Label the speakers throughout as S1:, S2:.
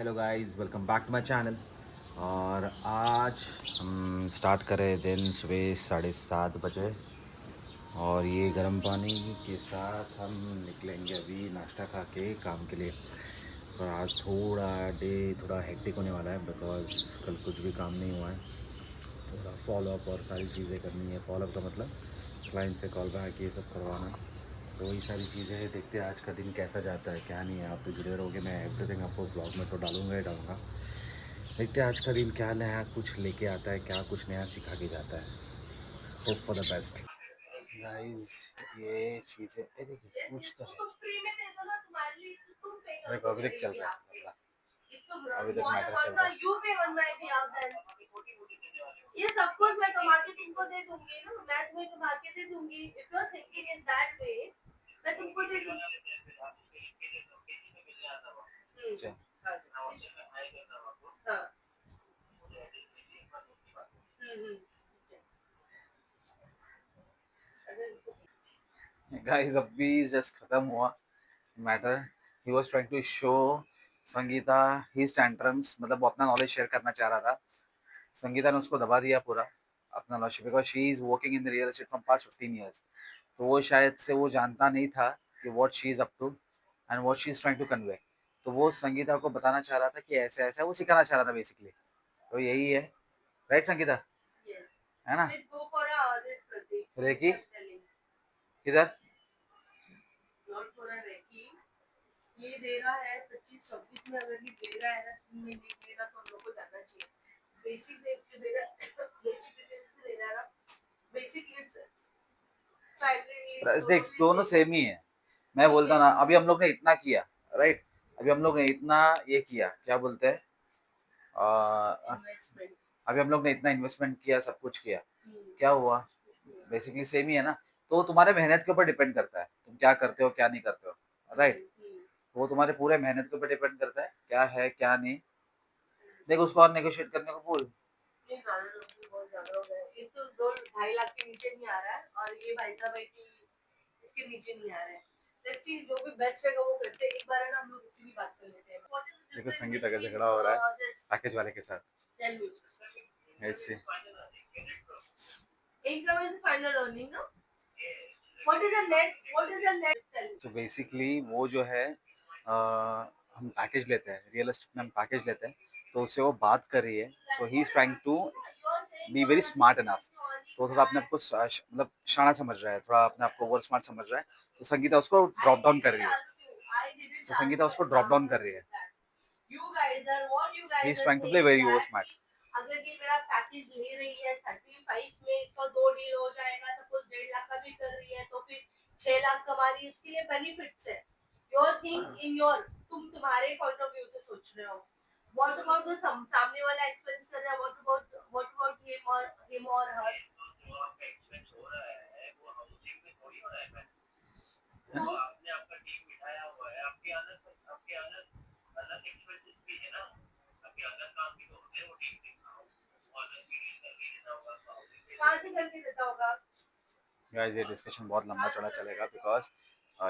S1: Hello guys, welcome back to my channel. और आज हम स्टार्ट करें दिन सुबह 7:30 बजे। और ये गर्म पानी के साथ हम निकलेंगे अभी नाश्ता खा के काम के लिए। और आज थोड़ा हेक्टिक होने वाला है बिकॉज़ कल कुछ भी काम नहीं हुआ है। थोड़ा फॉलोअप और सारी चीज़ें करनी है। फॉलोअप का मतलब क्लाइंट से कॉल बैक ये सब करवाना। तो वही सारी चीज़ें हैं। देखते हैं आज का दिन कैसा जाता है क्या नहीं है। आप तो जुड़े रहोगे, मैं एवरीथिंग आपको ब्लॉग में तो डालूंगा ही डालूंगा। देखते हैं आज का दिन क्या नया कुछ लेके आता है, क्या कुछ नया सिखा के जाता है। Hope for the best guys. ये चीज़ें देखिए कुछ तो है। देखो अभी तक चल रहा है, अभी तक मैटर चल रहा है। ये सब कुछ मैं कमा के तुमको दे दूंगी ना, मैं तुम्हें कमा के दे दूंगी। If you are thinking in that way, मैं तुमको दे दूंगी। अच्छा। हाँ। गाइस अभी जस्ट खत्म हुआ matter. He was trying to show Sangeeta his tantrums, मतलब वो अपना नॉलेज शेयर करना चाह रहा था। संगीता ने उसको दबा दिया पूरा अपना knowledge, because she is working in the real estate from past 15 years। तो वो शायद से वो जानता नहीं था कि what she is up to and what she is trying to convey. तो वो संगीता को बताना चाह रहा था कि ऐसे ऐसा, वो सिखाना चाह रहा था बेसिकली। तो यही है, राइट संगीता? है ना? रेकी किधर? ये दे रहा है 25-26 में, अगर ये दे रहा है ना 3 महीने दे रहा तो हम लोग को जाना चाहिए। बेसिक दे के दे रहा है, बेसिक डिटेल्स में दे रहा है, बेसिक नीड्स सैलरी देख दोनों सेम ही है। मैं बोलता हूँ ना, अभी हम लोग ने इतना किया, राइट? अभी हम लोग ने इतना ये किया, क्या बोलते हैं, अभी हम लोग ने इतना इन्वेस्टमेंट किया, सब कुछ किया, क्या हुआ? बेसिकली सेम ही है ना। तो वो तुम्हारे मेहनत के ऊपर डिपेंड करता है, तुम क्या करते हो क्या नहीं करते हो, राइट? वो तुम्हारे पूरे मेहनत के ऊपर डिपेंड करता है क्या है क्या नहीं। देखो उसको और नेगोशिएट करने को बोल। ये बहुत ज्यादा हो गया है। ये तो 2-2.5 लाख के नीचे नहीं आ रहा है, और ये भाई साहब है कि इसके नीचे नहीं आ रहा है। लेट्स सी, जो भी बेस्ट रहेगा वो करते हैं। एक बार है ना, हम लोग इसी भी बात कर लेते हैं। देखो संगीता का झगड़ा हो रहा है पैकेज वाले के साथ। Let's see. एक लेवल से फाइनल अर्निंग ना, what is the net, what is the net? तो बेसिकली वो जो है हम पैकेज लेते हैं, रियल एस्टेट में हम पैकेज लेते हैं। तो उससे वो बात कर रही है, so he is trying to be very smart enough. तो थोड़ा अपने आप को मतलब शाना समझ रहा है, थोड़ा अपने आप को ओवर स्मार्ट समझ रहा है। तो संगीता उसको ड्रॉप डाउन कर रही है। तो संगीता उसको ड्रॉप डाउन कर रही है। He is trying to play very over smart. अगर ये मेरा पैकेज ले रही है 35 में, इसका 2 डील हो जाएगा, सपोज 1.5 लाख का भी कर रही है, तो फिर 6 लाख कमा रही है। इसके लिए बेनिफिट्स है। योर थिंक इन योर, तुम तुम्हारे पॉइंट ऑफ व्यू से सोच रहे हो। व्हाट अबाउट जो सामने वाला एक्सपेंस कर रहा है, व्हाट अबाउट हिम और हर? वो आपने आपका टीम बिठाया हुआ है, आपके अलग एक्सपेंसेस भी है ना, आपके अलग काम भी तो होते हैं, वो टीम के अलग भी करके देना होगा, कहाँ से करके देता होगा? गाइस ये डिस्कशन बहुत लंबा चौड़ा चलेगा because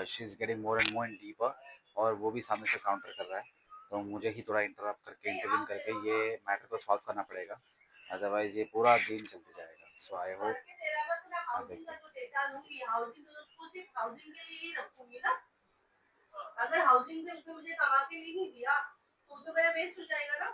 S1: she is getting more and more in deeper, और वो भी सामने से काउंटर कर रहा है। तो मुझे ही थोड़ा इंटरप्ट करके इंटरव्यू करके ये मैटर को सॉल्व करना पड़ेगा, अदरवाइज ये पूरा दिन चलते जाएगा। सो आई होप अगर हाउसिंग से मुझे कमा के नहीं दिया तो मेरा वेस्ट हो जाएगा ना।